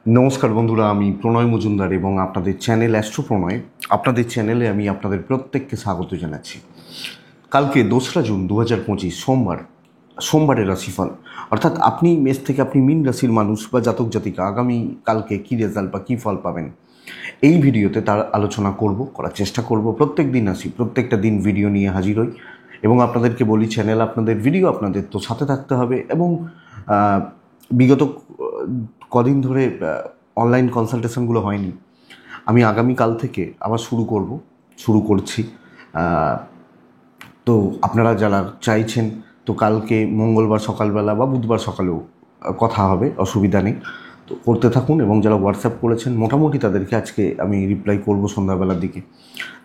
নমস্কার বন্ধুরা, আমি প্রণয় মজুমদার এবং আপনাদের চ্যানেল অ্যাস্ট্রো প্রণয়। আপনাদের চ্যানেলে আমি আপনাদের প্রত্যেককে স্বাগত জানাচ্ছি। কালকে 2রা জুন 2025 সোমবারের রাশিফল, অর্থাৎ আপনি মেষ থেকে আপনি মীন রাশির মানুষ বা জাতক জাতিকা আগামী কালকে কী রেজাল্ট বা কী ফল পাবেন এই ভিডিওতে তার আলোচনা করার চেষ্টা করব। প্রত্যেক দিন আসি, প্রত্যেকটা দিন ভিডিও নিয়ে হাজির হই এবং আপনাদেরকে বলি চ্যানেল আপনাদের, ভিডিও আপনাদের, তো সাথে থাকতে হবে। এবং বিগত কদিন ধরে অনলাইন কনসালটেশনগুলো হয়নি, আমি আগামীকাল থেকে আবার শুরু করছি। তো আপনারা যারা চাইছেন, তো কালকে মঙ্গলবার সকালবেলা বা বুধবার সকালেও কথা হবে, অসুবিধা নেই। তো করতে থাকুন এবং যারা হোয়াটসঅ্যাপ করেছেন মোটামুটি তাদেরকে আজকে আমি রিপ্লাই করব সন্ধ্যাবেলার দিকে।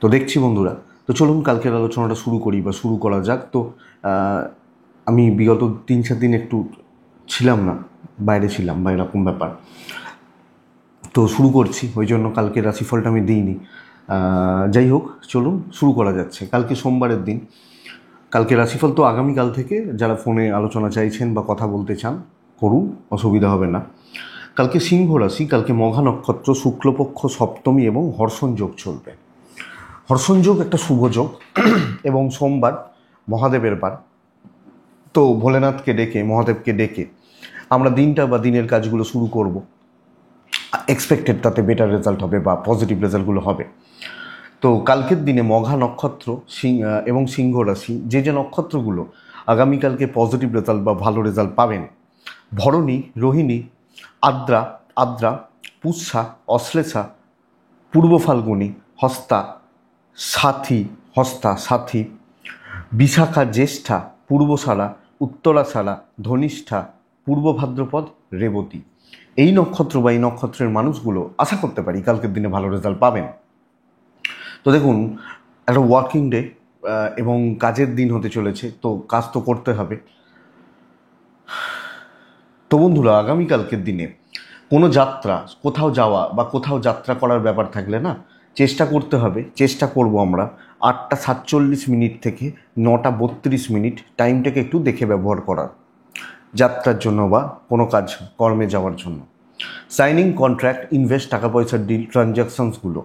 তো দেখছি বন্ধুরা, তো চলুন কালকের আলোচনাটা শুরু করা যাক। তো আমি বিগত 3-4 দিন একটু ছিলাম না, বাইরে ছিলাম বা এরকম ব্যাপার, তো শুরু করছি, ওই জন্য কালকের রাশিফলটা আমি দিইনি। যাই হোক, চলুন শুরু করা যাচ্ছে। কালকে সোমবারের দিন, কালকে রাশিফল তো আগামীকাল থেকে যারা ফোনে আলোচনা চাইছেন বা কথা বলতে চান করুন, অসুবিধা হবে না। কালকে সিংহ রাশি, কালকে মঘা নক্ষত্র, শুক্লপক্ষ সপ্তমী এবং হর্ষণ যোগ চলবে। হর্ষণ যোগ একটা শুভ যোগ এবং সোমবার মহাদেবের বার, তো ভোলেনাথকে ডেকে, মহাদেবকে ডেকে আমরা দিনটা বা দিনের কাজগুলো শুরু করব। এক্সপেক্টেড তাতে বেটার রেজাল্ট হবে বা পজিটিভ রেজাল্টগুলো হবে। তো কালকের দিনে মঘা নক্ষত্র এবং সিংহ রাশি, যে নক্ষত্রগুলো আগামীকালকে পজিটিভ রেজাল্ট বা ভালো রেজাল্ট পাবেন: ভরণী, রোহিণী, আদ্রা, পুষ্যা, অশ্লেষা, পূর্ব ফাল্গুনী, সাথী, বিশাখা, জ্যেষ্ঠা, পূর্বশালা, উত্তরাশালা, ধনিষ্ঠা, পূর্ব ভাদ্রপদ, রেবতী। এই নক্ষত্র বা এই নক্ষত্রের মানুষগুলো আশা করতে পারি কালকের দিনে ভালো রেজাল্ট পাবেন। তো দেখুন, একটা ওয়ার্কিং ডে এবং কাজের দিন হতে চলেছে, তো কাজ তো করতে হবে। তো বন্ধুরা, আগামীকালকের দিনে কোনো যাত্রা, কোথাও যাওয়া বা কোথাও যাত্রা করার ব্যাপার থাকলে না, চেষ্টা করব আমরা 8টা 47 থেকে 9টা 32 টাইমটাকে একটু দেখে ব্যবহার করার, যাত্রার জন্য বা কোনো কাজ কর্মে যাওয়ার জন্য। সাইনিং কন্ট্রাক্ট, ইনভেস্ট, টাকা পয়সার ডিল, ট্রানজ্যাকশনসগুলো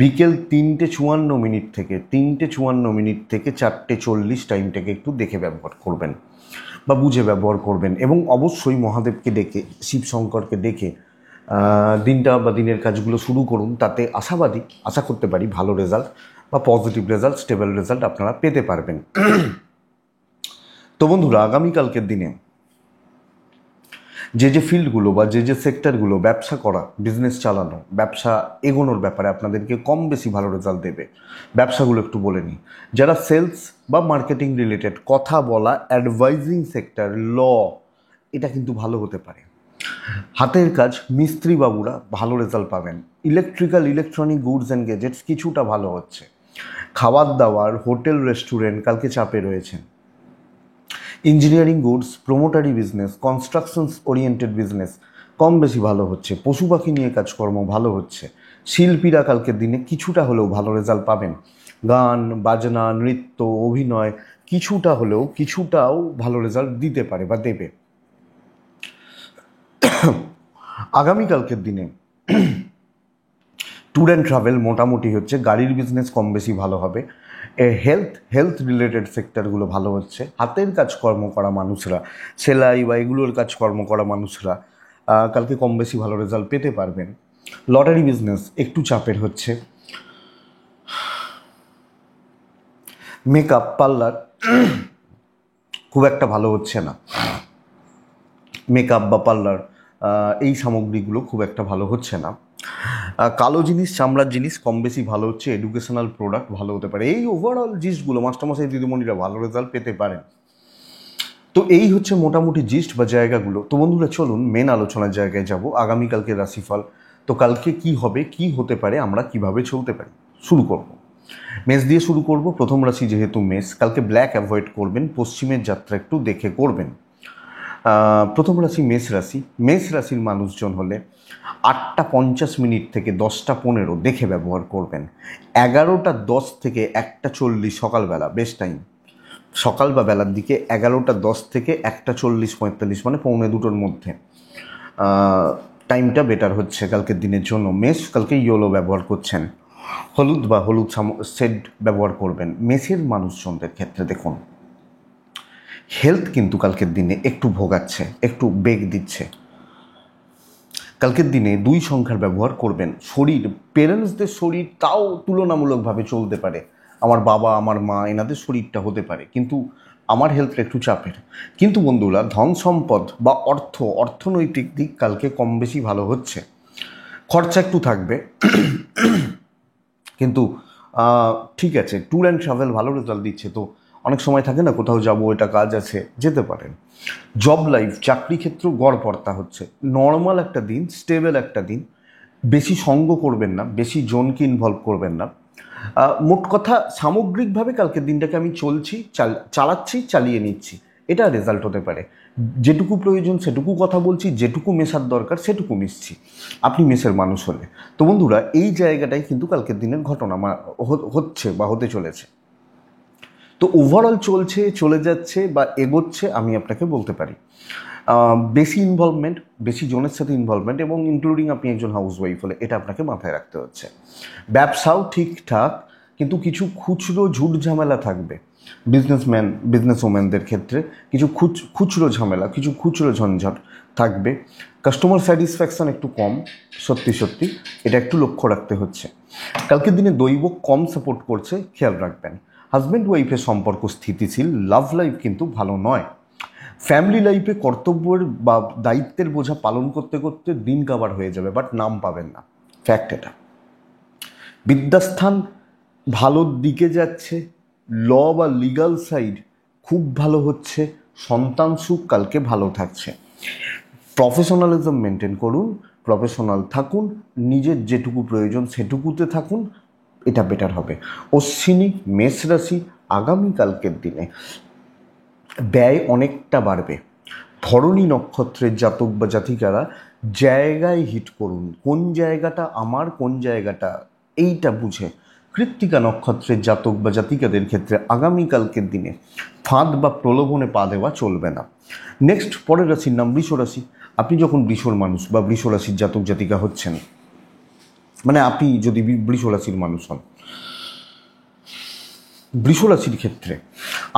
বিকেল 3:54 থেকে 4:40 টাইমটাকে একটু দেখে ব্যবহার করবেন বা বুঝে ব্যবহার করবেন। এবং অবশ্যই মহাদেবকে ডেকে, শিবশঙ্করকে ডেকে দিনটা বা দিনের কাজগুলো শুরু করুন। তাতে আশা করতে পারি ভালো রেজাল্ট বা পজিটিভ রেজাল্ট, স্টেবল রেজাল্ট আপনারা পেতে পারবেন। তো বন্ধুরা, আগামীকালকের দিনে যে ফিল্ডগুলো বা যে সেক্টরগুলো ব্যবসা করা, বিজনেস চালানো, ব্যবসা এগোনোর ব্যাপারে আপনাদেরকে কম বেশি ভালো রেজাল্ট দেবে, ব্যবসাগুলো একটু বলে নিই। যারা সেলস বা মার্কেটিং রিলেটেড, কথা বলা, অ্যাডভাইজিং সেক্টর, ল, এটা কিন্তু ভালো হতে পারে। হাতের কাজ, মিস্ত্রি বাবুরা ভালো রেজাল্ট পাবেন। ইলেকট্রনিক গুডস অ্যান্ড গ্যাজেটস কিছুটা ভালো হচ্ছে। খাবার দাবার, হোটেল, রেস্টুরেন্ট কালকে চাপে রয়েছেন। ইঞ্জিনিয়ারিং গুডস, প্রোমোটারি বিজনেস, কনস্ট্রাকশনস ওরিয়েন্টেড বিজনেস কম বেশি ভালো হচ্ছে। পশু পাখি নিয়ে কাজকর্ম ভালো হচ্ছে। শিল্পীরা কালকের দিনে কিছুটা হলেও ভালো রেজাল্ট পাবেন। গান বাজনা, নৃত্য, অভিনয় কিছুটাও ভালো রেজাল্ট দিতে পারে বা দেবে। আগামীকালকের দিনে ট্যুর অ্যান্ড ট্রাভেল মোটামুটি হচ্ছে। গাড়ির বিজনেস কম বেশি ভালো হবে। হেলথ রিলেটেড সেক্টরগুলো ভালো হচ্ছে। হাতের কাজকর্ম করা মানুষরা, সেলাই বা এগুলোর কাজকর্ম করা মানুষরা কালকে কম বেশি ভালো রেজাল্ট পেতে পারবেন। লটারি বিজনেস একটু চাপের হচ্ছে। মেকআপ, পার্লার খুব একটা ভালো হচ্ছে না। মেকআপ বা পার্লার এই সামগ্রীগুলো খুব একটা ভালো হচ্ছে না। কালো জিনিস, চামড়ার জিনিস কম বেশি ভালো হচ্ছে। এডুকেশনাল প্রোডাক্ট ভালো হতে পারে। এই ওভারঅল জিনিসগুলো মাস্টারমশাই দিদিমণিরা ভালো রেজাল্ট পেতে পারেন। তো এই হচ্ছে মোটামুটি জিস্ট বা জায়গাগুলো। তো বন্ধুরা, চলুন মেন আলোচনার জায়গায় যাব, আগামীকালকে রাশিফল। তো কালকে কি হবে, কি হতে পারে, আমরা কিভাবে চলতে পারি, শুরু করব। মেষ দিয়ে শুরু করব। প্রথম রাশি যেহেতু মেষ, কালকে ব্ল্যাক অ্যাভয়েড করবেন, পশ্চিমের যাত্রা একটু দেখে করবেন। প্রথম রাশি মেষ রাশির মানুষজন হলে 8টা 50 থেকে 10টা 15 দেখে ব্যবহার করবেন। 11টা 10 থেকে 1টা 40 সকালবেলা বেস্ট টাইম। সকাল বা বেলার দিকে 11টা 10 থেকে 1টা 40-45 মানে 1:45 মধ্যে টাইমটা বেটার হচ্ছে কালকের দিনের জন্য। মেষ কালকে ইয়োলো ব্যবহার করছেন, হলুদ বা হলুদ শেড ব্যবহার করবেন। মেষের মানুষজনদের ক্ষেত্রে দেখুন হেলথ কিন্তু কালকের দিনে একটু ভোগাচ্ছে, একটু বেগ দিচ্ছে। কালকের দিনে 2 সংখ্যার ব্যবহার করবেন। শরীর, পেরেন্টসদের শরীর তাও তুলনামূলকভাবে চলতে পারে, আমার বাবা আমার মা এনাদের শরীরটা হতে পারে, কিন্তু আমার হেলথটা একটু চাপের। কিন্তু বন্ধুরা ধন সম্পদ বা অর্থনৈতিক দিক কালকে কম বেশি ভালো হচ্ছে। খরচা একটু থাকবে কিন্তু ঠিক আছে। ট্যুর অ্যান্ড ট্রাভেল ভালো রেজাল্ট দিচ্ছে, তো অনেক সময় থাকে না কোথাও যাবো, এটা কাজ আছে, যেতে পারেন। জব লাইফ, চাকরি ক্ষেত্র গড়পড়তা হচ্ছে। নর্মাল একটা দিন, স্টেবল একটা দিন। বেশি সঙ্গ করবেন না, বেশি জনকে ইনভলভ করবেন না। মোট কথা সামগ্রিকভাবে কালকের দিনটাকে আমি চালাচ্ছি, চালিয়ে নিচ্ছি, এটা রেজাল্ট হতে পারে। যেটুকু প্রয়োজন সেটুকু কথা বলছি, যেটুকু মেশার দরকার সেটুকু মিশছি, আপনি মেসের মানুষ হলে। তো বন্ধুরা এই জায়গাটাই কিন্তু কালকের দিনের ঘটনা হচ্ছে বা হতে চলেছে। তো ওভারঅল চলে যাচ্ছে বা এগোচ্ছে আমি আপনাকে বলতে পারি। বেশি ইনভলভমেন্ট, বেশি জনের সাথে ইনভলভমেন্ট, এবং ইনক্লুডিং আপনি একজন হাউসওয়াইফ হলে এটা আপনাকে মাথায় রাখতে হচ্ছে। ব্যবসাও ঠিকঠাক, কিন্তু কিছু খুচরো ঝুট ঝামেলা থাকবে। বিজনেস ওম্যানদের ক্ষেত্রে কিছু খুচরো ঝামেলা, কিছু খুচরো ঝঞ্ঝাট থাকবে। কাস্টমার স্যাটিসফ্যাকশান একটু কম, সত্যি এটা একটু লক্ষ্য রাখতে হচ্ছে। কালকের দিনে দৈব কম সাপোর্ট করছে, খেয়াল রাখবেন। হাজব্যান্ড ওয়াইফের সম্পর্ক স্থিতিশীল, লাভ লাইফ কিন্তু ভালো নয়। ফ্যামিলি লাইফে কর্তব্যের বা দায়িত্বের বোঝা পালন করতে করতে দিন কাবার হয়ে যাবে, বাট নাম পাবেন না, ফ্যাক্ট এটা। বিদ্যাস্থান ভালোর দিকে যাচ্ছে, ল বা লিগাল সাইড খুব ভালো হচ্ছে, সন্তান সুখ কালকে ভালো থাকছে। প্রফেশনালিজম মেনটেন করুন, প্রফেশনাল থাকুন, নিজের যেটুকু প্রয়োজন সেটুকুতে থাকুন, এটা বেটার হবে। অশ্বিনী মেষ রাশি আগামীকালকের দিনে ব্যয় অনেকটা বাড়বে। ভরণী নক্ষত্রের জাতক বা জাতিকারা জায়গায় হিট করুন, কোন জায়গাটা আমার, কোন জায়গাটা এইটা বুঝে। কৃত্তিকা নক্ষত্রের জাতক বা জাতিকাদের ক্ষেত্রে আগামীকালকের দিনে ফাঁদ বা প্রলোভনে পা দেওয়া চলবে না। নেক্সট পরের রাশির নাম বৃষ রাশি। আপনি যখন বৃষর মানুষ বা বৃষ রাশির জাতক জাতিকা হচ্ছেন, মানে আপনি যদি বৃষ রাশির মানুষ হন, বৃষ রাশির ক্ষেত্রে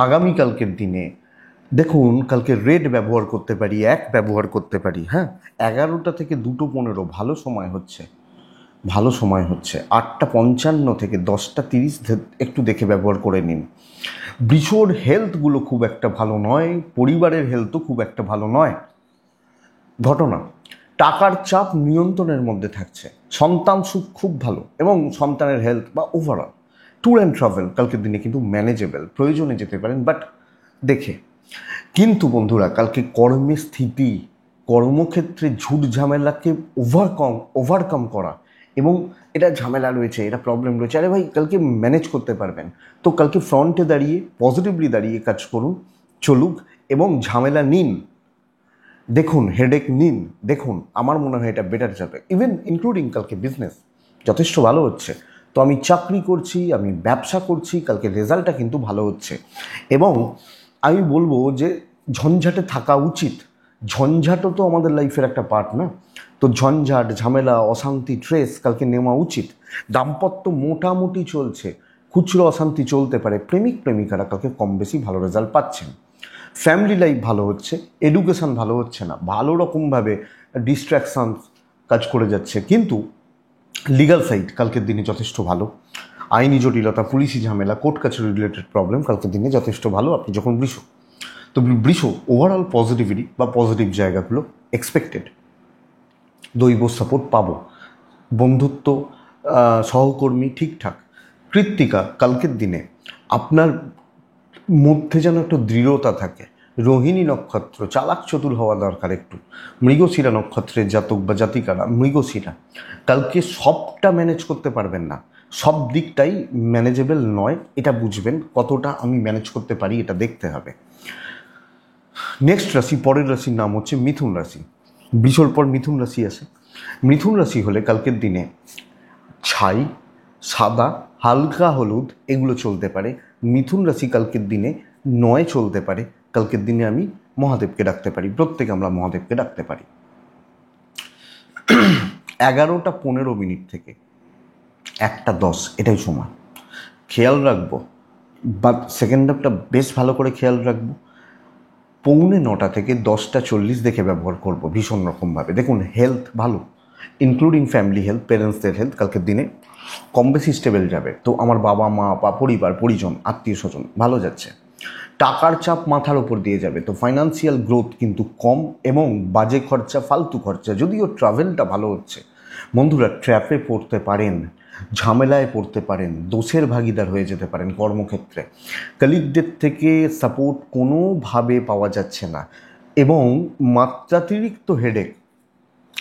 আগামীকালকের দিনে দেখুন কালকে রেড ব্যবহার করতে পারি, 1 ব্যবহার করতে পারি। হ্যাঁ, 11টা থেকে 2:15 ভালো সময় হচ্ছে, ভালো সময় হচ্ছে। 8:55 থেকে 10:30 একটু দেখে ব্যবহার করে নিন। বৃষর হেলথগুলো খুব একটা ভালো নয়, পরিবারের হেলথও খুব একটা ভালো নয়। ঘটনা, টাকার চাপ নিয়ন্ত্রণের মধ্যে থাকছে, সন্তান সুখ খুব ভালো, এবং সন্তানের হেলথ বা ওভারঅল। ট্যুর অ্যান্ড ট্রাভেল কালকের দিনে কিন্তু ম্যানেজেবল, প্রয়োজনে যেতে পারেন বাট দেখে। কিন্তু বন্ধুরা কালকে কর্মের স্থিতি, কর্মক্ষেত্রে ঝুট ঝামেলাকে ওভারকাম করা, এবং এটা ঝামেলা রয়েছে, এটা প্রবলেম রয়েছে, আরে ভাই কালকে ম্যানেজ করতে পারবেন। তো কালকে ফ্রন্টে দাঁড়িয়ে পজিটিভলি দাঁড়িয়ে কাজ করুন, চলুক, এবং ঝামেলা নিন, দেখুন হেডেক নিন, দেখুন আমার মনে হয় এটা বেটার যাবে। ইভেন ইনক্লুডিং কালকে বিজনেস যথেষ্ট ভালো হচ্ছে। তো আমি চাকরি করছি, আমি ব্যবসা করছি, কালকে রেজাল্টটা কিন্তু ভালো হচ্ছে। এবং আমি বলবো যে ঝঞ্ঝাটে থাকা উচিত, ঝঞ্ঝাটও তো আমাদের লাইফের একটা পার্ট না। তো ঝঞ্ঝাট, ঝামেলা, অশান্তি, ট্রেস কালকে নেওয়া উচিত। দাম্পত্য মোটামুটি চলছে, খুচরো অশান্তি চলতে পারে। প্রেমিক প্রেমিকারা কালকে কম বেশি ভালো রেজাল্ট পাচ্ছেন। ফ্যামিলি লাইফ ভালো হচ্ছে, এডুকেশন ভালো হচ্ছে না, ভালো রকমভাবে ডিস্ট্র্যাকশান কাজ করে যাচ্ছে। কিন্তু লিগাল সাইড কালকের দিনে যথেষ্ট ভালো। আইনি জটিলতা, পুলিশি ঝামেলা, কোর্ট কাছারি রিলেটেড প্রবলেম কালকের দিনে যথেষ্ট ভালো আপনি যখন বৃষ। তো বৃষ ওভারঅল পজিটিভিটি বা পজিটিভ জায়গাগুলো এক্সপেক্টেড। দৈব সাপোর্ট পাবো, বন্ধুত্ব, সহকর্মী ঠিকঠাক। কৃত্তিকা কালকের দিনে আপনার মধ্যে যেন একটু দৃঢ়তা থাকে। রোহিণী নক্ষত্র চালাক চতুর হওয়া দরকার একটু। মৃগশিরা নক্ষত্রের জাতক বা জাতিকারা, মৃগশিরা কালকে সবটা ম্যানেজ করতে পারবেন না, সব দিকটাই ম্যানেজেবল নয়, এটা বুঝবেন। কতটা আমি ম্যানেজ করতে পারি এটা দেখতে হবে। নেক্সট রাশি, পরের রাশির নাম হচ্ছে মিথুন রাশি। বৃষর পর মিথুন রাশি আসে। মিথুন রাশি হলে কালকের দিনে ছাই, সাদা, হালকা হলুদ এগুলো চলতে পারে। মিথুন রাশি কালকের দিনে 9 চলতে পারে। কালকের দিনে আমি মহাদেবকে ডাকতে পারি, প্রত্যেকে আমরা মহাদেবকে ডাকতে পারি। 11:15 থেকে 1:10 এটাই সময় খেয়াল রাখবো, বা সেকেন্ড হাফটা বেশ ভালো করে খেয়াল রাখবো। 8:45 থেকে 10:40 দেখে ব্যবহার করব ভীষণ রকমভাবে। দেখুন, হেলথ ভালো, ইনক্লুডিং ফ্যামিলি হেলথ, পেরেন্টসদের হেলথ কালকের দিনে কম বেশি স্টেবল যাবে। তো আমার বাবা মা বা পরিবার পরিজন আত্মীয় স্বজন ভালো যাচ্ছে। টাকার চাপ মাথার ওপর দিয়ে যাবে, তো ফাইন্যান্সিয়াল গ্রোথ কিন্তু কম, এবং বাজে খরচা ফালতু খরচা, যদিও ট্রাভেলটা ভালো হচ্ছে। বন্ধুরা, ট্র্যাপে পড়তে পারেন, ঝামেলায় পড়তে পারেন, দোষের ভাগিদার হয়ে যেতে পারেন কর্মক্ষেত্রে। কলিগদের থেকে সাপোর্ট কোনোভাবে পাওয়া যাচ্ছে না, এবং মাত্রাতিরিক্ত হেডেক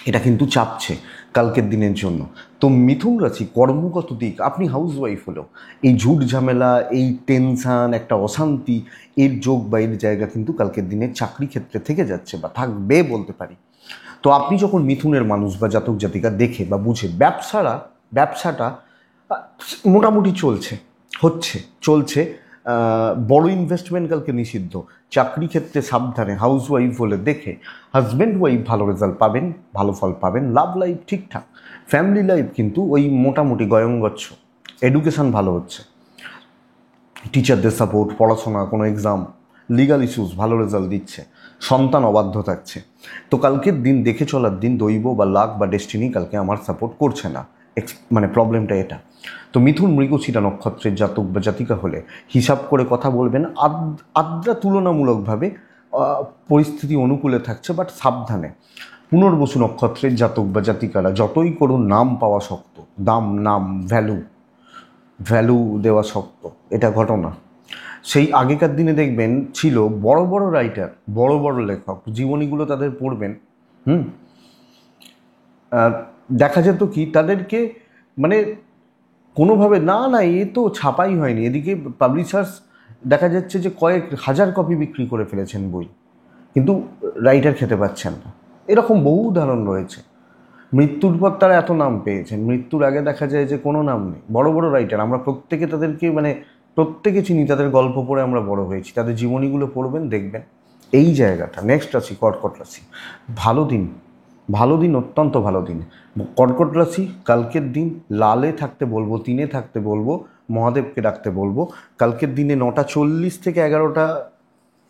এটা কিন্তু চাপছে কালকের দিনের জন্য। তো মিথুন রাশি কর্মগত দিক, আপনি হাউসওয়াইফ হলেও এই ঝুট ঝামেলা, এই টেনশান, একটা অশান্তি, এর যোগ বা এর জায়গা কিন্তু কালকের দিনে চাকরি ক্ষেত্রে থেকে যাচ্ছে বা থাকবে বলতে পারি। তো আপনি যখন মিথুনের মানুষ বা জাতক জাতিকা দেখে বা বুঝে ব্যবসাটা মোটামুটি চলছে, বড় ইনভেস্টমেন্ট কালকে নিষিদ্ধ। চাকরি ক্ষেত্রে সাবধানে, হাউসওয়াইফ হলে দেখে, হাজব্যান্ড ওয়াইফ ভালো রেজাল্ট পাবেন, ভালো ফল পাবেন, লাভ লাইফ ঠিকঠাক, ফ্যামিলি লাইফ কিন্তু ওই মোটামুটি গয়ঙ্গচ্ছ, এডুকেশন ভালো হচ্ছে, টিচারদের সাপোর্ট, পড়াশোনা, কোনো এক্সাম, লিগাল ইস্যুস ভালো রেজাল্ট দিচ্ছে, সন্তান অবাধ্য থাকছে। তো কালকের দিন দেখে চলার দিন, দৈব বা লাক বা ডেস্টিনি কালকে আমার সাপোর্ট করছে না, মানে প্রবলেমটা এটা। তো মিথুন মৃগশিরা নক্ষত্রের জাতক বা জাতিকা হলে হিসাব করে কথা বলবেন। আদ্রা তুলনামূলকভাবে পরিস্থিতি অনুকূলে থাকছে, বাট সাবধানে। পুনর্বসু নক্ষত্রের জাতক বা জাতিকারা যতই করুন, নাম পাওয়া শক্ত, নাম ভ্যালু দেওয়া শক্ত, এটা ঘটনা। সেই আগেকার দিনে দেখবেন ছিল বড় বড় রাইটার, বড় বড় লেখক, জীবনীগুলো তাদের পড়বেন, দেখা যেত কি তাদেরকে, মানে কোনোভাবে না এ তো ছাপাই হয়নি, এদিকে পাবলিশার্স দেখা যাচ্ছে যে কয়েক হাজার কপি বিক্রি করে ফেলেছেন বই, কিন্তু রাইটার খেতে পাচ্ছেন না। এরকম বহু উদাহরণ রয়েছে। মৃত্যুর পর তারা এত নাম পেয়েছেন, মৃত্যুর আগে দেখা যায় যে কোনো নাম নেই। বড় বড় রাইটার, আমরা প্রত্যেকে চিনি, তাদের গল্প পড়ে আমরা বড় হয়েছি, তাদের জীবনীগুলো পড়বেন, দেখবেন এই জায়গাটা। নেক্সট রাশি কর্কট রাশি। ভালো দিন, অত্যন্ত ভালো দিন। কর্কট রাশি কালকের দিন লালে থাকতে বলবো, 3-এ থাকতে বলবো, মহাদেবকে ডাকতে বলবো। কালকের দিনে 9:40 থেকে 11টা,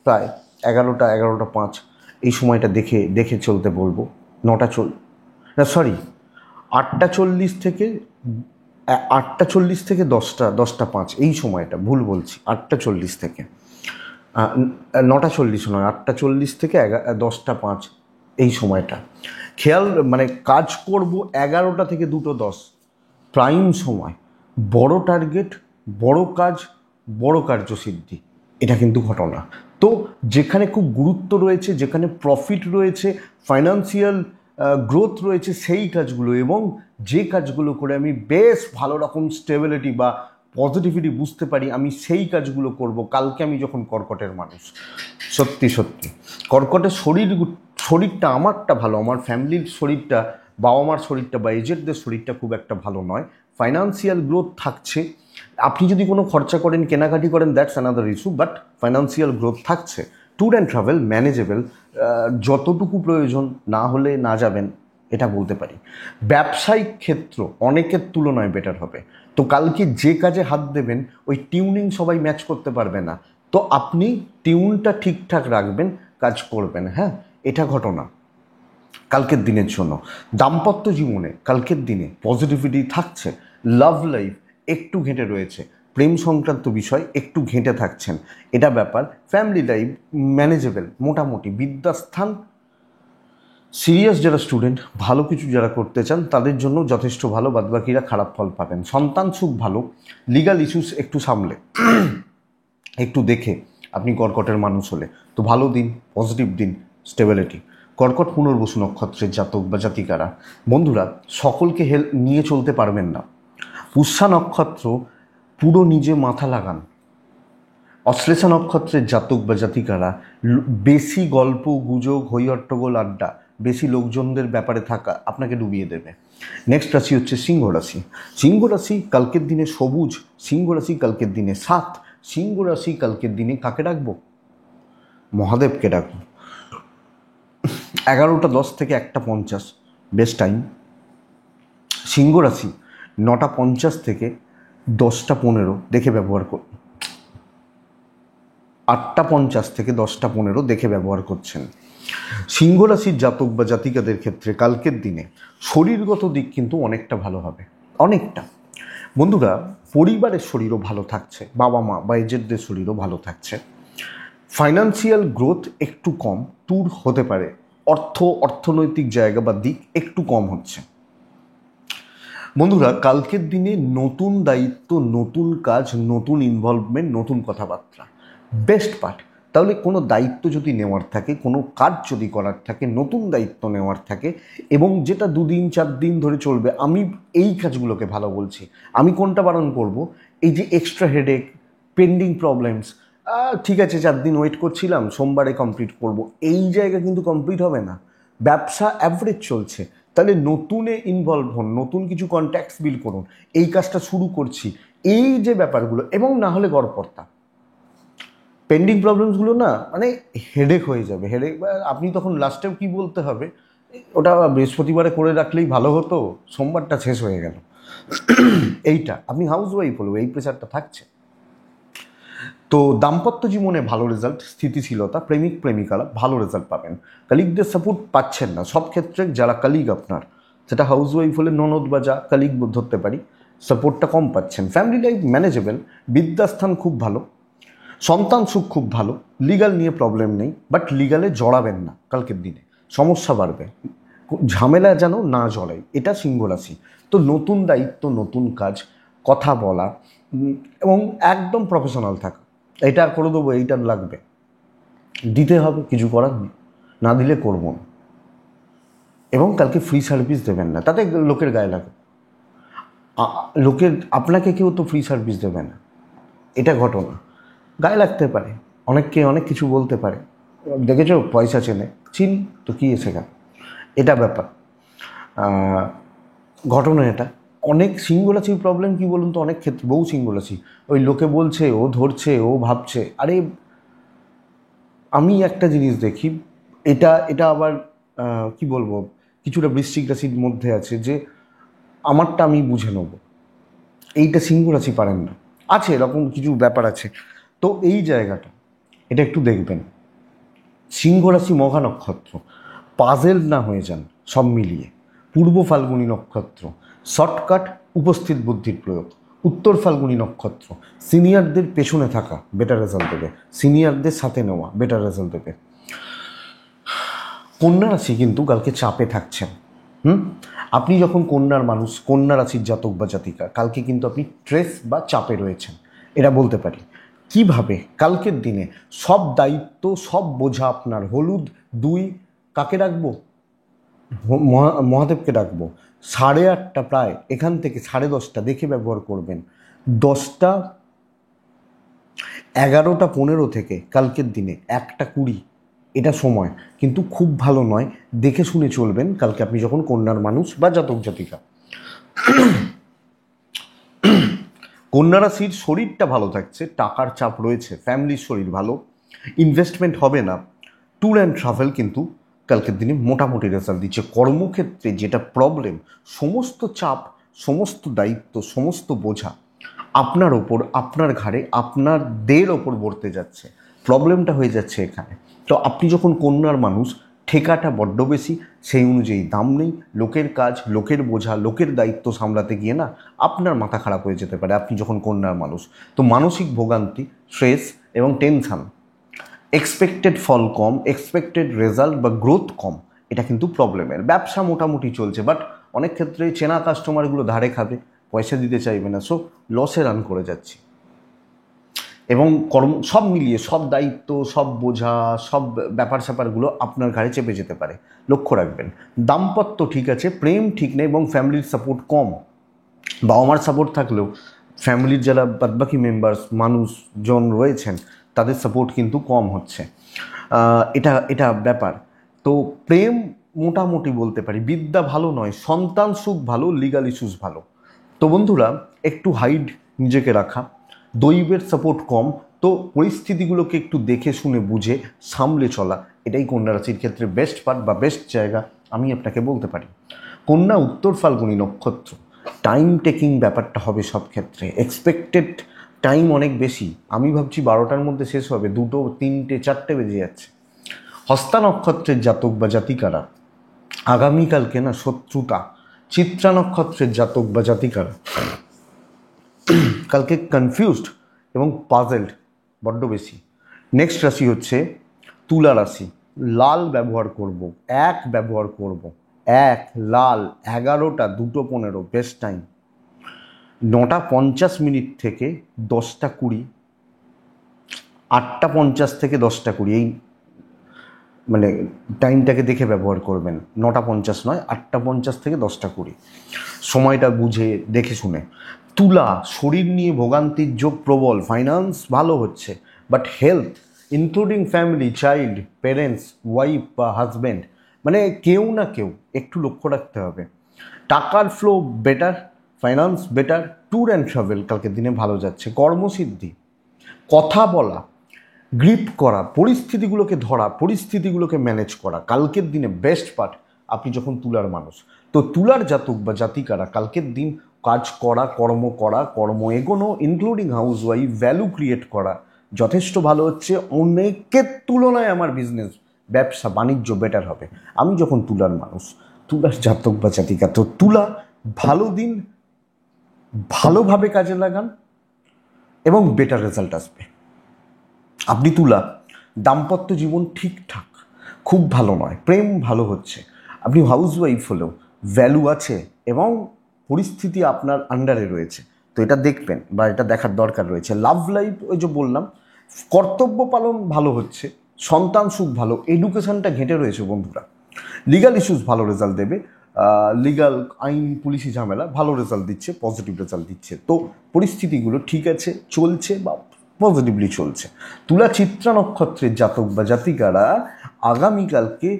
প্রায় 11টা 5 এই সময়টা দেখে চলতে বলবো। 8:40 থেকে 10টা এই সময়টা, ভুল বলছি, 8:40 থেকে 9:40 নয়, 8:40 থেকে 10টা 5 এই সময়টা খেয়াল, মানে কাজ করব 11টা থেকে 2:10, প্রাইম সময়, বড় টার্গেট, বড় কাজ, বড় কার্যসিদ্ধি, এটা কিন্তু ঘটনা। তো যেখানে খুব গুরুত্ব রয়েছে, যেখানে প্রফিট রয়েছে, ফাইন্যান্সিয়াল গ্রোথ রয়েছে, সেই কাজগুলো, এবং যে কাজগুলো করে আমি বেশ ভালো রকম স্টেবিলিটি বা পজিটিভিটি বুঝতে পারি, আমি সেই কাজগুলো করব। কালকে আমি যখন কর্কটের মানুষ, সত্যি কর্কটের শরীরটা আমারটা ভালো, আমার ফ্যামিলির শরীরটা, বাবা মার শরীরটা বা এজেডদের শরীরটা খুব একটা ভালো নয়। ফাইন্যান্সিয়াল গ্রোথ থাকছে, আপনি যদি কোনো খরচা করেন, কেনাকাটি করেন, that's another issue, but financial growth থাকছে। ট্যুর অ্যান্ড ট্রাভেল ম্যানেজেবল, যতটুকু প্রয়োজন, না হলে না যাবেন, এটা বলতে পারি। ব্যবসায়িক ক্ষেত্র অনেকের তুলনায় বেটার হবে। তো কালকে যে কাজে হাত দেবেন, ওই টিউনিং সবাই ম্যাচ করতে পারবে না, তো আপনি টিউনটা ঠিকঠাক রাখবেন, কাজ করবেন। হ্যাঁ, এটা ঘটনা কালকের দিনের জন্য। দাম্পত্য জীবনে কালকের দিনে পজিটিভিটি থাকছে। লাভ লাইফ একটু ঘেঁটে রয়েছে, প্রেম সংক্রান্ত বিষয় একটু ঘেঁটে থাকছেন, এটা ব্যাপার। ফ্যামিলি লাইফ ম্যানেজেবল মোটামুটি। বিদ্যাস্থান, সিরিয়াস যারা স্টুডেন্ট, ভালো কিছু যারা করতে চান, তাদের জন্য যথেষ্ট ভালো, বাদবাকিরা খারাপ ফল পাবেন। সন্তান সুখ ভালো, লিগাল ইস্যুস একটু সামলে, একটু দেখে আপনি কর্কটের মানুষ হলে তো ভালো দিন, পজিটিভ দিন, স্টেবিলিটি। কর্কট পুনর্বসু নক্ষত্রের জাতক বা জাতিকারা, বন্ধুরা, সকলকে নিয়ে চলতে পারবেন না। পুষ্যা নক্ষত্র, পুরো নিজে মাথা লাগান। অশ্লেষা নক্ষত্রের জাতক বা জাতিকারা, বেশি গল্প গুজব, হইহট্টগোল, আড্ডা, বেশি লোকজনদের ব্যাপারে থাকা আপনাকে ডুবিয়ে দেবে। নেক্সট রাশি হচ্ছে সিংহ রাশি কালকের দিনে সবুজ, সিংহ রাশি কালকের দিনে 7, সিংহ রাশি কালকের দিনে কাকে ডাকবো? মহাদেবকে ডাকবো। 11:10 থেকে 1:50 বেস্ট টাইম। সিংহ রাশি 9:50 থেকে 10:15 দেখে ব্যবহার কর, 8:50 থেকে 10:15 দেখে ব্যবহার করছেন। সিংহ রাশির জাতক বা জাতিকাদের ক্ষেত্রে কালকের দিনে শরীরগত দিক কিন্তু অনেকটা ভালো হবে, অনেকটা। বন্ধুরা, পরিবারের শরীরও ভালো থাকছে, বাবা মা বা এজেন্টদের শরীরও ভালো থাকছে। ফাইন্যান্সিয়াল গ্রোথ একটু কম, ট্যুর হতে পারে, অর্থনৈতিক জায়গা বা দিক একটু কম হচ্ছে। বন্ধুরা, কালকের দিনে নতুন দায়িত্ব, নতুন কাজ, নতুন ইনভলভমেন্ট, নতুন কথাবার্তা বেস্ট পার্ট। তাহলে কোনো দায়িত্ব যদি নেওয়ার থাকে, কোনো কাজ যদি করার থাকে, নতুন দায়িত্ব নেওয়ার থাকে এবং যেটা 2 দিন 4 দিন ধরে চলবে, আমি এই কাজগুলোকে ভালো বলছি। আমি কোনটা বারণ করব? এই যে এক্সট্রা হেডেক, পেন্ডিং প্রবলেমস, ঠিক আছে 4 দিন ওয়েট করছিলাম, সোমবারে কমপ্লিট করব, এই জায়গা কিন্তু কমপ্লিট হবে না। ব্যবসা অ্যাভারেজ চলছে, তাহলে নতুনে ইনভলভ হন, নতুন কিছু কন্ট্যাক্টস বিল করুন, এই কাজটা শুরু করছি, এই যে ব্যাপারগুলো। এবং না হলে গড়পড়তা পেন্ডিং প্রবলেমসগুলো না মানে হেডেক হয়ে যাবে, হেডেক। আপনি তখন লাস্টেও কি বলতে হবে, ওটা বৃহস্পতিবারে করে রাখলেই ভালো হতো, সোমবারটা শেষ হয়ে গেল। এইটা আপনি হাউস ওয়াইফ হলেও এই প্রেশারটা থাকছে। তো দাম্পত্য জীবনে ভালো রেজাল্ট, স্থিতিশীলতা, প্রেমিক প্রেমিকারা ভালো রেজাল্ট পাবেন। কালিগদের সাপোর্ট পাচ্ছেন না সব ক্ষেত্রে, যারা কালিগ আপনার, সেটা হাউস ওয়াইফ হলে ননদ বা যা কালিগ ধরতে পারি, সাপোর্টটা কম পাচ্ছেন। ফ্যামিলি লাইফ ম্যানেজেবল, বিদ্যাস্থান খুব ভালো, সন্তান সুখ খুব ভালো, লিগাল নিয়ে প্রবলেম নেই, বাট লিগালে জড়াবেন না, কালকের দিনে সমস্যা বাড়বে, ঝামেলা যেন না জড়ায়, এটা সিংহ রাশি। তো নতুন দায়িত্ব, নতুন কাজ, কথা বলা এবং একদম প্রফেশনাল থাকা, এটা করে দেবো, এইটা লাগবে, দিতে হবে, কিছু করার নেই, না দিলে করবো না। এবং কালকে ফ্রি সার্ভিস দেবেন না, তাতে লোকের গায়ে লাগে। আপনাকে কেউ তো ফ্রি সার্ভিস দেবে না, এটা ঘটনা, গায়ে লাগতে পারে, অনেককে অনেক কিছু বলতে পারে, দেখেছো পয়সা চেনে, চিন তো কী এসে গেল, এটা ব্যাপার, ঘটনা এটা। অনেক সিংহ রাশির প্রবলেম কি বলুন তো, অনেক ক্ষেত্রে বহু সিংহ রাশি ওই লোকে বলছে, ও ধরছে, ও ভাবছে। আরে আমি একটা জিনিস দেখি, এটা এটা আবার কি বলবো, কিছুটা বৃশ্চিক রাশির মধ্যে আছে, যে আমারটা আমি বুঝে নেব, এইটা সিংহ রাশি পারেন না, আছে এরকম কিছু ব্যাপার আছে। তো এই জায়গাটা এটা একটু দেখবেন। সিংহ রাশি মঘা নক্ষত্র, পাজেল না হয়ে যান সব মিলিয়ে। পূর্ব ফাল্গুনী নক্ষত্র, শর্টকাট, উপস্থিত বুদ্ধির প্রয়োগ। উত্তর ফাল্গুনী নক্ষত্র, সিনিয়রদের পেছনে থাকা বেটার রেজাল্ট দেবে, সিনিয়রদের সাথে নেওয়া বেটার রেজাল্ট দেবে। কন্যা রাশি কিন্তু কালকে চাপে থাকছেন। আপনি যখন কন্যার মানুষ, কন্যা রাশির জাতক বা জাতিকা, কালকে কিন্তু আপনি স্ট্রেস বা চাপে রয়েছেন, এটা বলতে পারি। কিভাবে? কালকের দিনে সব দায়িত্ব, সব বোঝা আপনার। হলুদ 2 কাকে রাখবো? মহাদেবকে ডাকবো। 8:30 প্রায়, এখান থেকে 10:30 দেখে ব্যবহার করবেন। 10টা 11:15 থেকে কালকের দিনে 1:20 এটা সময় কিন্তু খুব ভালো নয়, দেখে শুনে চলবেন কালকে আপনি যখন কন্যার মানুষ বা জাতক জাতিকা। কন্যা রাশির শরীরটা ভালো থাকছে, টাকার চাপ রয়েছে, ফ্যামিলির শরীর ভালো, ইনভেস্টমেন্ট হবে না, ট্যুর অ্যান্ড ট্রাভেল কিন্তু কালকের দিনে মোটামুটি রেজাল্ট দিচ্ছে। কর্মক্ষেত্রে যেটা প্রবলেম, সমস্ত চাপ, সমস্ত দায়িত্ব, সমস্ত বোঝা আপনার ওপর, আপনার ঘাড়ে, আপনাদের ওপর বর্তে যাচ্ছে, প্রবলেমটা হয়ে যাচ্ছে এখানে। তো আপনি যখন কন্যার মানুষ, ঠেকাটা বড্ড বেশি, সেই অনুযায়ী দাম নেই, লোকের কাজ, লোকের বোঝা, লোকের দায়িত্ব সামলাতে গিয়ে না আপনার মাথা খারাপ হয়ে যেতে পারে আপনি যখন কন্যার মানুষ। তো মানসিক ভোগান্তি, স্ট্রেস এবং টেনশান, এক্সপেক্টেড ফল কম, এক্সপেক্টেড রেজাল্ট বা গ্রোথ কম, এটা কিন্তু প্রবলেমের। ব্যবসা মোটামুটি চলছে, বাট অনেক ক্ষেত্রে চেনা কাস্টমারগুলো ধারে খাবে, পয়সা দিতে চাইবে না, সো লসে রান করে যাচ্ছি। এবং সব মিলিয়ে সব দায়িত্ব, সব বোঝা, সব ব্যাপার স্যাপারগুলো আপনার ঘাড়ে চেপে যেতে পারে, লক্ষ্য রাখবেন। দাম্পত্য ঠিক আছে, প্রেম ঠিক নেই এবং ফ্যামিলির সাপোর্ট কম। বাবা মার সাপোর্ট থাকলেও ফ্যামিলির যারা বাদবাকি মেম্বার্স, মানুষজন রয়েছেন, তাদের সাপোর্ট কিন্তু কম হচ্ছে, এটা এটা ব্যাপার। তো প্রেম মোটামুটি বলতে পারি, বিদ্যা ভালো নয়, সন্তান সুখ ভালো, লিগাল ইস্যুস ভালো। তো বন্ধুরা, একটু হাইড নিজেকে রাখা, দৈবের সাপোর্ট কম, তো পরিস্থিতিগুলোকে একটু দেখে শুনে বুঝে সামলে চলা, এটাই কন্যা রাশির ক্ষেত্রে বেস্ট পার্ট বা বেস্ট জায়গা আমি আপনাকে বলতে পারি। কন্যা উত্তর ফাল্গুনী নক্ষত্র, টাইম টেকিং ব্যাপারটা হবে সব ক্ষেত্রে, এক্সপেক্টেড টাইম অনেক বেশি। আমি ভাবছি 12টার মধ্যে শেষ হবে, 2টো 3টে 4টে বেজে যাচ্ছে। হস্তা নক্ষত্রের জাতক বা জাতিকারা আগামীকালকে না শত্রুতা, চিত্রা নক্ষত্রের জাতক বা জাতিকারা কালকে কনফিউজড এবং পাজেলড বড্ড বেশি। নেক্সট রাশি হচ্ছে তুলা রাশি। লাল ব্যবহার করব, ব্যবহার করব, লাল 11টা 2:15 বেস্ট টাইম। 9:50 থেকে 10:20, 8:50 থেকে 10:20, এই মানে টাইমটাকে দেখে ব্যবহার করবেন। 9:50 নয়, 8:50 থেকে 10:20, সময়টা বুঝে দেখে শুনে। তুলা, শরীর নিয়ে ভোগান্তির যোগ প্রবল, ফাইন্যান্স ভালো হচ্ছে, but health including family, child, parents, wife বা হাজব্যান্ড, মানে কেউ না কেউ একটু লক্ষ্য রাখতে হবে। টাকার flow better, finance better, tour and travel কালকের দিনে ভালো যাচ্ছে। কর্মসিদ্ধি, কথা বলা, গ্রিপ করা, পরিস্থিতিগুলোকে ধরা, পরিস্থিতিগুলোকে ম্যানেজ করা কালকের দিনে বেস্ট পার্ট। আপনি যখন তুলার মানুষ, তো তুলার জাতক বা জাতিকারা কালকের দিন কাজ করা, কর্ম এগোনো, including house wife, value create করা যথেষ্ট ভালো হচ্ছে। অনেকের তুলনায় আমার বিজনেস, ব্যবসা বাণিজ্য বেটার হবে। আমি যখন তুলার মানুষ, তুলার জাতক বা জাতিকা, তো তুলা ভালো দিন, ভালোভাবে কাজে লাগান এবং বেটার রেজাল্ট আসবে। আপনি তুলা, দাম্পত্য জীবন ঠিকঠাক, খুব ভালো নয়, প্রেম ভালো হচ্ছে। আপনি হাউস ওয়াইফ হলেও ভ্যালু আছে এবং পরিস্থিতি আপনার আন্ডারে রয়েছে, তো এটা দেখবেন বা এটা দেখার দরকার রয়েছে। লাভ লাইফ, ওই যে বললাম, কর্তব্য পালন ভালো হচ্ছে, সন্তান সুখ ভালো, এডুকেশনটা ঘেঁটে রয়েছে বন্ধুরা। লিগাল ইস্যুস ভালো রেজাল্ট দেবে, লিগাল আইন পুলিশি ঝামেলা ভালো রেজাল্ট দিচ্ছে, পজিটিভ রেজাল্ট দিচ্ছে। তো পরিস্থিতিগুলো ঠিক আছে, চলছে বা পজিটিভলি চলছে। তুলা চিত্রা নক্ষত্রের জাতক বা জাতিকারা আগামীকালকে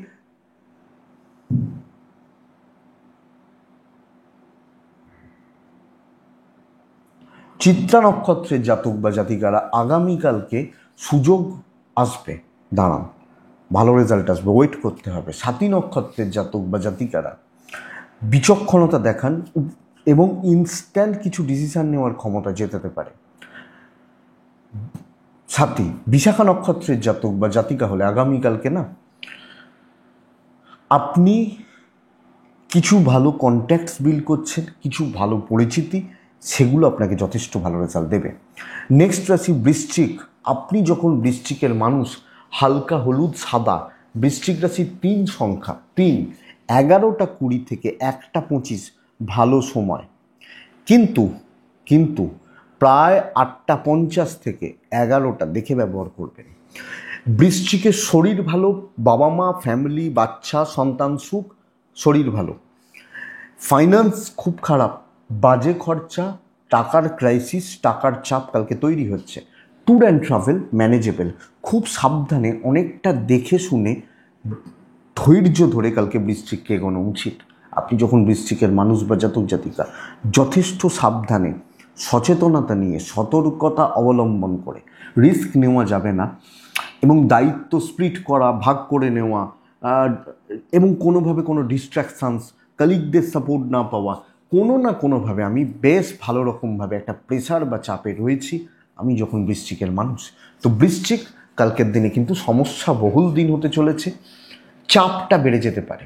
চিত্রা নক্ষত্রের জাতক বা জাতিকারা আগামীকালকে সুযোগ আসবে, দাঁড়ান, ভালো রেজাল্ট আসবে, ওয়েট করতে হবে। সাথী নক্ষত্রের জাতক বা জাতিকারা বিচক্ষণতা দেখান এবং ইনস্ট্যান্ট কিছু ডিসিশন নেওয়ার ক্ষমতা যেতে পারে। সাথী বিশাখা নক্ষত্রের জাতক বা জাতিকা হলে আগামীকালকে না আপনি কিছু ভালো কন্ট্যাক্টস বিল্ড করছেন, কিছু ভালো পরিচিতি, সেগুলো আপনাকে যথেষ্ট ভালো রেজাল্ট দেবে। নেক্সট রাশি বৃশ্চিক। আপনি যখন বৃশ্চিকের মানুষ, হালকা হলুদ সাদা, বৃশ্চিক রাশির 3 সংখ্যা 3, 11:20 থেকে 1:25 ভালো সময়, কিন্তু প্রায় 8:50 থেকে 11টা দেখে ব্যবহার করবেন। বৃশ্চিকের শরীর ভালো, বাবা মা, ফ্যামিলি, বাচ্চা, সন্তান সুখ, শরীর ভালো। ফাইন্যান্স খুব খারাপ, বাজে খরচা, টাকার ক্রাইসিস, টাকার চাপ কালকে তৈরি হচ্ছে। ট্যুর অ্যান্ড ট্রাভেল ম্যানেজেবল, খুব সাবধানে, অনেকটা দেখে শুনে, ধৈর্য ধরে কালকে বৃশ্চিককে এগোনো উচিত। আপনি যখন বৃশ্চিকের মানুষ বা জাতক জাতিকা, যথেষ্ট সাবধানে, সচেতনতা নিয়ে, সতর্কতা অবলম্বন করে, রিস্ক নেওয়া যাবে না এবং দায়িত্ব স্প্লিট করা, ভাগ করে নেওয়া, এবং কোনোভাবে কোনো ডিস্ট্র্যাকশানস, কালিগদের সাপোর্ট না পাওয়া, কোনো না কোনোভাবে আমি বেশ ভালো রকমভাবে একটা প্রেশার বা চাপে রয়েছি আমি যখন বৃশ্চিকের মানুষ। তো বৃশ্চিক কালকের দিনে কিন্তু সমস্যা বহুল দিন হতে চলেছে, চাপটা বেড়ে যেতে পারে।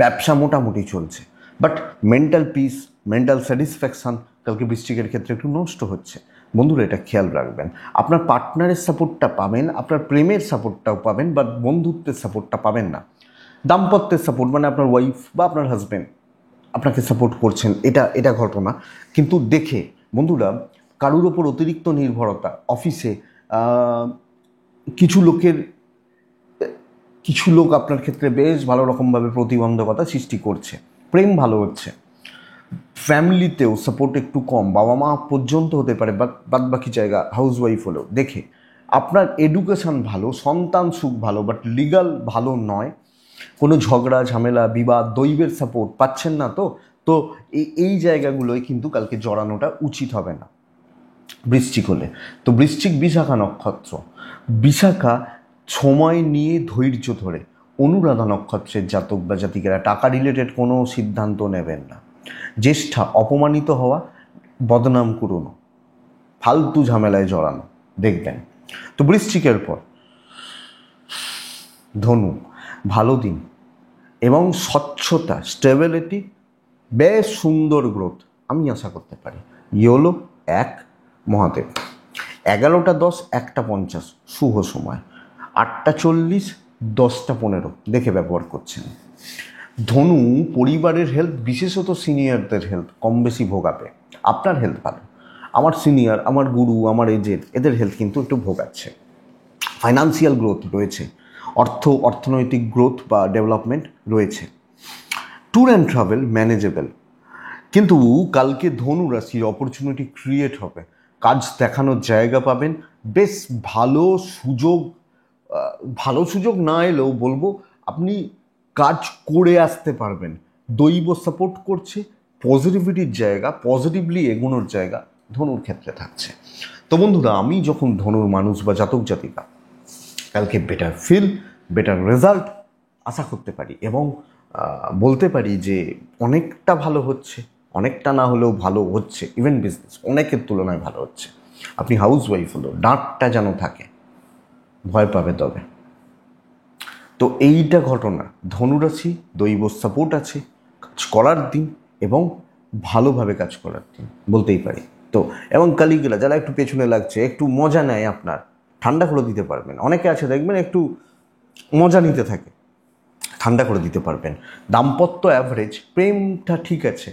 ব্যবসা মোটামুটি চলছে, but mental peace, mental satisfaction কালকে বৃশ্চিকের ক্ষেত্রে একটু নষ্ট হচ্ছে। বন্ধুরা এটা খেয়াল রাখবেন, আপনার পার্টনারের সাপোর্টটা পাবেন, আপনার প্রেমের সাপোর্টটাও পাবেন, বাট বন্ধুত্বের সাপোর্টটা পাবেন না। দাম্পত্যের সাপোর্ট মানে আপনার ওয়াইফ বা আপনার হাজব্যান্ড আপনাকে সাপোর্ট করছেন, এটা ঘটনা। কিন্তু দেখে বন্ধুরা, কারুর ওপর অতিরিক্ত নির্ভরতা, অফিসে কিছু লোক আপনার ক্ষেত্রে বেশ ভালো রকমভাবে প্রতিবন্ধকতা সৃষ্টি করছে। প্রেম ভালো হচ্ছে, ফ্যামিলিতেও সাপোর্ট একটু কম, বাবা মা পর্যন্ত হতে পারে, বাদ বাকি জায়গা হাউস ওয়াইফ হলেও। দেখে আপনার এডুকেশান ভালো, সন্তান সুখ ভালো, বাট লিগাল ভালো নয়, কোনো ঝগড়া ঝামেলা বিবাদ, দৈবের সাপোর্ট পাচ্ছেন না। তো এই জায়গাগুলোয় কিন্তু কালকে জড়ানোটা উচিত হবে না বৃশ্চিক হলে। তো বৃশ্চিক বিশাখা নক্ষত্র, বিশাখা সময় নিয়ে ধৈর্য ধরে অনুরাধা নক্ষত্রের জাতক বা জাতিকেরা টাকা রিলেটেড কোনো সিদ্ধান্ত নেবেন না। জ্যেষ্ঠা অপমানিত হওয়া, বদনাম কুড়োনো, ফালতু ঝামেলায় জড়ানো দেখবেন। তো বৃশ্চিকের পর ধনু, ভালো দিন এবং স্বচ্ছতা, স্টেবিলিটি, বেশ সুন্দর গ্রোথ আমি আশা করতে পারি। ইয়োলো 1 মহাদেব। 11:10 1:50 শুভ সময়। 8:40 10:15 দেখে ব্যবহার করছেন। ধনু, পরিবারের হেলথ, বিশেষত সিনিয়রদের হেলথ কম বেশি ভোগাবে। আপনার হেলথ ভালো, আমার সিনিয়র, আমার গুরু, আমার এজেড, এদের হেলথ কিন্তু একটু ভোগাচ্ছে। ফাইন্যান্সিয়াল গ্রোথ রয়েছে, অর্থনৈতিক গ্রোথ বা ডেভেলপমেন্ট রয়েছে। ট্যুর অ্যান্ড ট্রাভেল ম্যানেজেবল, কিন্তু কালকে ধনু রাশির অপরচুনিটি ক্রিয়েট হবে, কাজ দেখানোর জায়গা পাবেন, বেশ ভালো সুযোগ না এলেও বলবো আপনি কাজ করে আসতে পারবেন। দৈব সাপোর্ট করছে, পজিটিভিটির জায়গা, পজিটিভলি এগোনোর জায়গা ধনুর ক্ষেত্রে থাকছে। তো বন্ধুরা, আমি যখন ধনুর মানুষ বা জাতক জাতিকা কালকে বেটার ফিল, বেটার রেজাল্ট আশা করতে পারি এবং বলতে পারি যে অনেকটা ভালো হচ্ছে, অনেকটা না হলেও ভালো হচ্ছে। ইভেন বিজনেস অনেকের তুলনায় ভালো হচ্ছে। আপনি হাউস ওয়াইফ হলো, ডাঁটটা যেন থাকে, ভয় পাবে তবে। তো এইটা ঘটনা, ধনুরাশি দৈব সাপোর্ট আছে, কাজ করার দিন এবং ভালোভাবে কাজ করার দিন বলতেই পারি। তো এবং কালিগেলা যারা একটু পেছনে লাগছে, একটু মজা নেয়, আপনার ঠান্ডা করে দিতে পারবেন। অনেকে আছে দেখবেন একটু মজা নিতে থাকে, ঠান্ডা করে দিতে পারবেন। দাম্পত্য অ্যাভারেজ, প্রেমটা ঠিক আছে,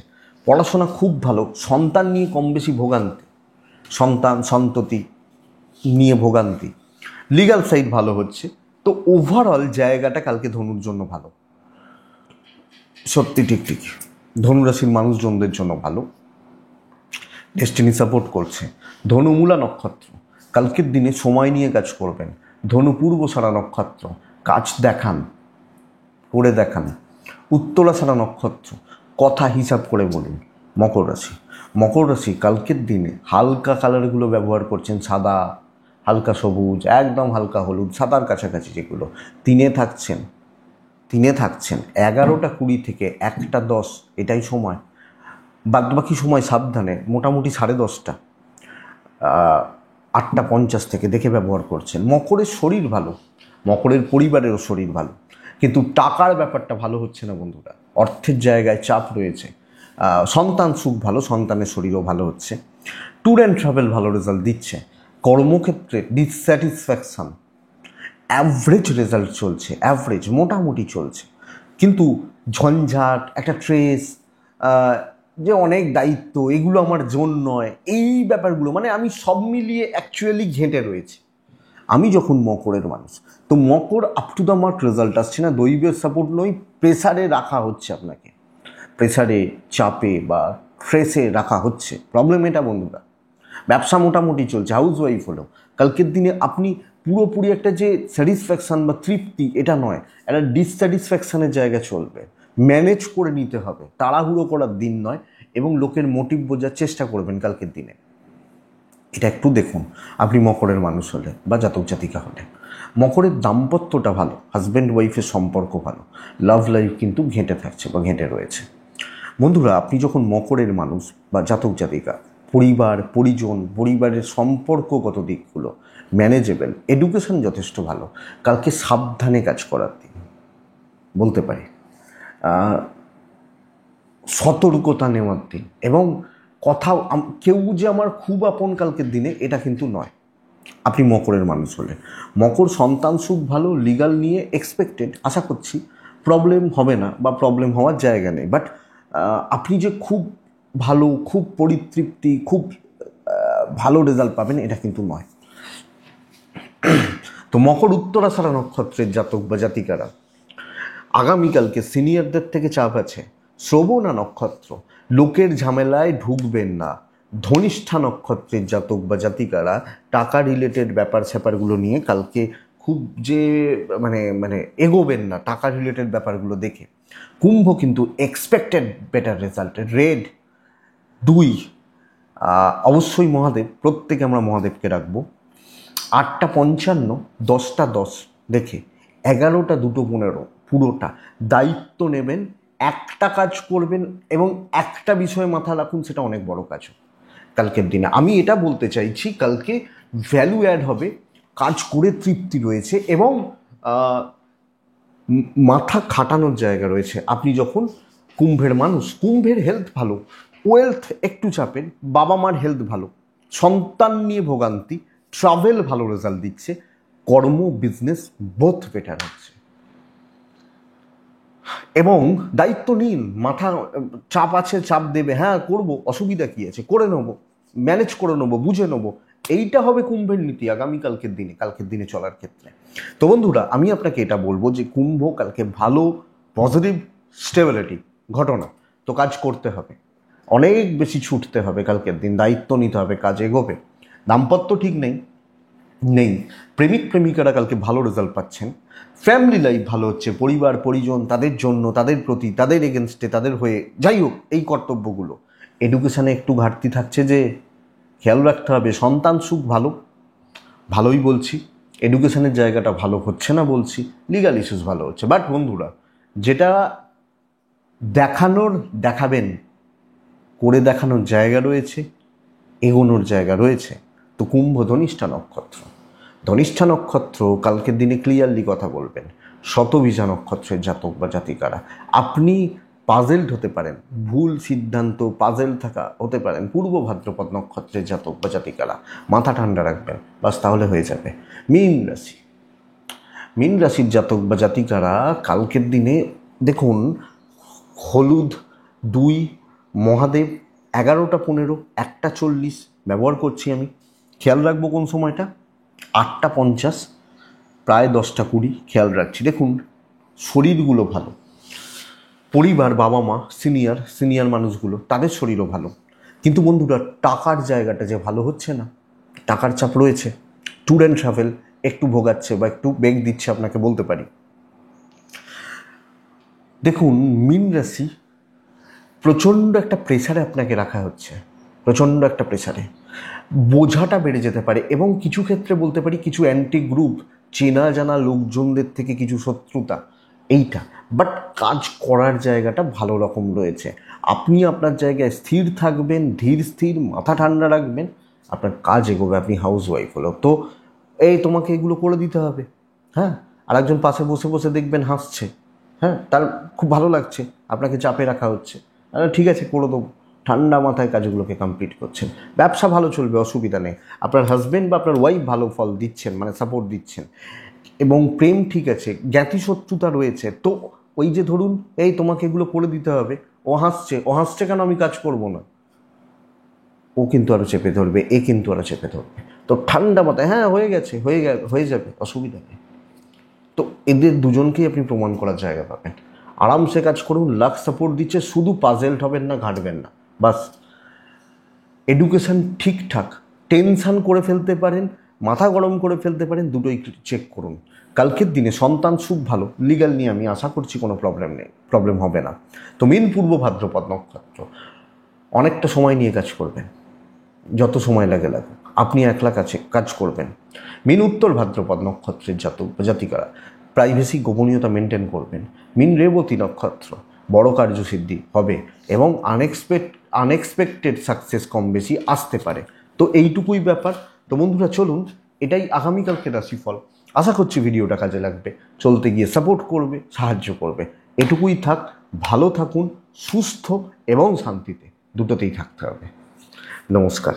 পড়াশোনা খুব ভালো, সন্তান নিয়ে কম বেশি ভোগান্তি, সন্ততি নিয়ে ভোগান্তি, লিগ্যাল সাইড ভালো হচ্ছে। তো ওভারঅল জায়গাটা কালকে ধনুর জন্য ভালো, সত্যি ঠিক ধনুরাশির মানুষজনদের জন্য ভালো। ডেস্টিনি সাপোর্ট করছে। ধনু মূলা নক্ষত্র, কালকের দিনে সময় নিয়ে কাজ করবেন। ধনু পূর্বসারা নক্ষত্র, কাজ দেখান, করে দেখান। উত্তরাষাঢ়া নক্ষত্র, কথা হিসাব করে বলুন। মকর রাশি কালকের দিনে হালকা কালারগুলো ব্যবহার করছেন, সাদা, হালকা সবুজ, একদম হালকা হলুদ, সাদার কাছাকাছি যেগুলো। তিনে থাকছেন 11:20 থেকে 1:10 এটাই সময়। বাকি সময় সাবধানে, মোটামুটি 10:30 8:50 থেকে দেখে ব্যবহার করছেন। মকরের শরীর ভালো, মকরের পরিবারেরও শরীর ভালো, কিন্তু টাকার ব্যাপারটা ভালো হচ্ছে না বন্ধুরা। অর্থের জায়গায় চাপ রয়েছে। সন্তান সুখ ভালো, সন্তানের শরীরও ভালো হচ্ছে। ট্যুর অ্যান্ড ট্রাভেল ভালো রেজাল্ট দিচ্ছে। কর্মক্ষেত্রে ডিসস্যাটিসফ্যাকশন, অ্যাভারেজ রেজাল্ট চলছে, অ্যাভারেজ মোটামুটি চলছে, কিন্তু ঝঞ্ঝাট, একটা ট্রেস, যে অনেক দায়িত্ব, এগুলো আমার জোন নয়, এই ব্যাপারগুলো মানে আমি সব মিলিয়ে অ্যাকচুয়ালি ঘেঁটে রয়েছি। আমি যখন মকরের মানুষ, তো মকর up to the mark result আসছে না, দৈবের সাপোর্ট নয়, প্রেসারে রাখা হচ্ছে আপনাকে, প্রেসারে, চাপে বা স্ট্রেসে রাখা হচ্ছে। প্রবলেম এটা বন্ধুরা। ব্যবসা মোটামুটি চলছে, হাউস ওয়াইফ হলো, কালকের দিনে আপনি পুরোপুরি একটা যে স্যাটিসফ্যাকশান বা তৃপ্তি, এটা নয়, একটা ডিসস্যাটিসফ্যাকশানের জায়গা চলবে। ম্যানেজ করে নিতে হবে, তাড়াহুড়ো করার দিন নয়, এবং লোকের মোটিভ বোঝার চেষ্টা করবেন কালকের দিনে। এটা একটু দেখুন আপনি মকরের মানুষ হলে বা জাতক জাতিকা হলে। মকরের দাম্পত্যটা ভালো, হাজব্যান্ড ওয়াইফের সম্পর্ক ভালো, লাভ লাইফ কিন্তু ঘেঁটে থাকছে বা ঘেঁটে রয়েছে। বন্ধুরা, আপনি যখন মকরের মানুষ বা জাতক জাতিকা, পরিবারের সম্পর্কগত দিকগুলো ম্যানেজেবল, এডুকেশন যথেষ্ট ভালো, কালকে সাবধানে কাজ করার দিন বলতে পারি, সতর্কতা নেওয়ার দিন, এবং কেউ যে আমার খুব আপন কালকের দিনে এটা কিন্তু নয় আপনি মকরের মানুষ হলে। মকর সন্তান সুখ ভালো, লিগাল নিয়ে এক্সপেক্টেড, আশা করছি প্রবলেম হবে না বা প্রবলেম হওয়ার জায়গা নেই, বাট আপনি যে খুব ভালো, খুব পরিতৃপ্তি, খুব ভালো রেজাল্ট পাবেন এটা কিন্তু নয়। তো মকর উত্তরাষাঢ়া নক্ষত্রের জাতক বা জাতিকারা, আগামীকালকে সিনিয়রদের থেকে চাপ আছে। শ্রবণা নক্ষত্র, লোকের ঝামেলায় ঢুকবেন না। ধনিষ্ঠা নক্ষত্রের জাতক বা জাতিকারা টাকা রিলেটেড ব্যাপার স্যাপারগুলো নিয়ে কালকে খুব যে মানে এগোবেন না টাকা রিলেটেড ব্যাপারগুলো দেখে। কুম্ভ কিন্তু এক্সপেক্টেড বেটার রেজাল্ট। রেড 2, অবশ্যই মহাদেব, প্রত্যেকে আমরা মহাদেবকে রাখবো। 8:55 10:10 দেখে 11টা 2:15 পুরোটা দায়িত্ব নেবেন, একটা কাজ করবেন এবং একটা বিষয়ে মাথা রাখুন, সেটা অনেক বড় কাজ কালকের দিনে। আমি এটা বলতে চাইছি, কালকে ভ্যালু অ্যাড হবে, কাজ করে তৃপ্তি রয়েছে এবং মাথা খাটানোর জায়গা রয়েছে। আপনি যখন কুম্ভের মানুষ, কুম্ভের হেলথ ভালো, ওয়েলথ একটু চাপেন, বাবা মার হেলথ ভালো, সন্তান নিয়ে ভোগান্তি, ট্রাভেল ভালো রেজাল্ট দিচ্ছে, কর্ম বিজনেস বোথ বেটার হচ্ছে এবং দায়িত্ব নিন। মাথা চাপ আছে, চাপ দেবে, হ্যাঁ করবো, অসুবিধা কী আছে, করে নেবো, ম্যানেজ করে নেবো, বুঝে নেবো, এইটা হবে কুম্ভের নীতি আগামীকালকের দিনে, কালকের দিনে চলার ক্ষেত্রে। তো বন্ধুরা, আমি আপনাকে এটা বলবো যে কুম্ভ কালকে ভালো পজিটিভ স্টেবিলিটি ঘটনা, তো কাজ করতে হবে, অনেক বেশি ছুটতে হবে কালকের দিন, দায়িত্ব নিতে হবে, কাজ এগোবে। দাম্পত্য ঠিক নেই, প্রেমিক প্রেমিকারা কালকে ভালো রেজাল্ট পাচ্ছেন, ফ্যামিলি লাইফ ভালো হচ্ছে, পরিবার পরিজন তাদের জন্য, তাদের প্রতি, তাদের এগেনস্টে, তাদের হয়ে, যাই হোক এই কর্তব্যগুলো। এডুকেশানে একটু ঘাটতি থাকছে, যে খেয়াল রাখতে হবে। সন্তান সুখ ভালোই বলছি, এডুকেশনের জায়গাটা ভালো হচ্ছে না বলছি, লিগাল ইস্যুস ভালো হচ্ছে, বাট বন্ধুরা যেটা দেখানোর দেখাবেন, করে দেখানোর জায়গা রয়েছে, এগোনোর জায়গা রয়েছে। তো কুম্ভ ধনিষ্ঠা নক্ষত্র, ধনিষ্ঠা নক্ষত্র কালকের দিনে ক্লিয়ারলি কথা বলবেন। শতভিজা নক্ষত্রের জাতক বা জাতিকারা আপনি পাজেলড হতে পারেন, ভুল সিদ্ধান্ত পাজেল থাকা হতে পারেন। পূর্ব ভাদ্রপদ নক্ষত্রের জাতক বা জাতিকারা মাথা ঠান্ডা রাখবেন, বাস তাহলে হয়ে যাবে। মীন রাশির জাতক বা জাতিকারা কালকের দিনে দেখুন, হলুদ 2 মহাদেব 11:15 1:40 ব্যবহার করছি আমি, খেয়াল রাখবো কোন সময়টা, 8:50 প্রায় 10:20 খেয়াল রাখছি। দেখুন শরীরগুলো ভালো, পরিবার, বাবা মা, সিনিয়র মানুষগুলো তাদের শরীরও ভালো, কিন্তু বন্ধুরা টাকার জায়গাটা যে ভালো হচ্ছে না, টাকার চাপ রয়েছে, ট্যুর অ্যান্ড ট্রাভেল একটু ভোগাচ্ছে বা একটু বেগ দিচ্ছে আপনাকে বলতে পারি। দেখুন মীন রাশি প্রচণ্ড একটা প্রেসারে আপনাকে রাখা হচ্ছে, প্রচণ্ড একটা প্রেসারে, বোঝাটা বেড়ে যেতে পারে এবং কিছু ক্ষেত্রে বলতে পারি কিছু অ্যান্টি গ্রুপ, চেনা জানা লোকজনদের থেকে কিছু শত্রুতা, এইটা। বাট কাজ করার জায়গাটা ভালো রকম রয়েছে, আপনি আপনার জায়গায় স্থির থাকবেন, ধীর স্থির, মাথা ঠান্ডা রাখবেন, আপনার কাজ এগোবে। আপনি হাউস ওয়াইফ হলো তো এই তোমাকে এগুলো করে দিতে হবে, হ্যাঁ, আর একজন পাশে বসে বসে দেখবেন হাসছে, হ্যাঁ, তার খুব ভালো লাগছে, আপনাকে চাপে রাখা হচ্ছে, ঠিক আছে করে দেবো, ঠান্ডা মাথায় কাজগুলোকে কমপ্লিট করছেন, ব্যবসা ভালো চলবে, অসুবিধা নেই, আপনার হাজব্যান্ড বা আপনার ওয়াইফ ভালো ফল দিচ্ছেন, মানে সাপোর্ট দিচ্ছেন, এবং প্রেম ঠিক আছে, জ্ঞাতি শত্রুতা রয়েছে। তো ওই যে ধরুন এই তোমাকে এগুলো করে দিতে হবে, ও হাসছে কেন, আমি কাজ করব না, ও কিন্তু আরও চেপে ধরবে, এ কিন্তু আরও চেপে ধরবে। তো ঠান্ডা মাথায়, হ্যাঁ হয়ে যাবে, অসুবিধা নেই। তো এদের দুজনকেই আপনি প্রমাণ করার জায়গা পাবেন, আরামসে কাজ করুন, লাক সাপোর্ট দিচ্ছে, শুধু পাজেলড হবেন না, ঘাঁটবেন না, বাস। এডুকেশান ঠিকঠাক, টেনশান করে ফেলতে পারেন, মাথা গরম করে ফেলতে পারেন, দুটোই চেক করুন। কালকের দিনে সন্তান সুখ ভালো, লিগাল নিয়ে আমি আশা করছি কোনো প্রবলেম হবে না। তো মীন পূর্ব ভাদ্রপদ নক্ষত্র, অনেকটা সময় নিয়ে কাজ করবেন, যত সময় লাগে আপনি একলা কাজ করবেন। মীন উত্তর ভাদ্রপদ নক্ষত্রের জাতক জাতিকারা প্রাইভেসি গোপনীয়তা মেনটেন করবেন। মীন রেবতী নক্ষত্র, বড় কার্যসিদ্ধি হবে এবং আনএক্সপেক্টেড সাকসেস কম বেশি আসতে পারে। তো এইটুকুই ব্যাপার। তো বন্ধুরা চলুন, এটাই আগামীকালকে রাশিফল, আশা করছি ভিডিওটা কাজে লাগবে, চলতে গিয়ে সাপোর্ট করবে, সাহায্য করবে। এটুকুই থাক, ভালো থাকুন, সুস্থ এবং শান্তিতে, দুটোতেই থাকতে হবে। নমস্কার।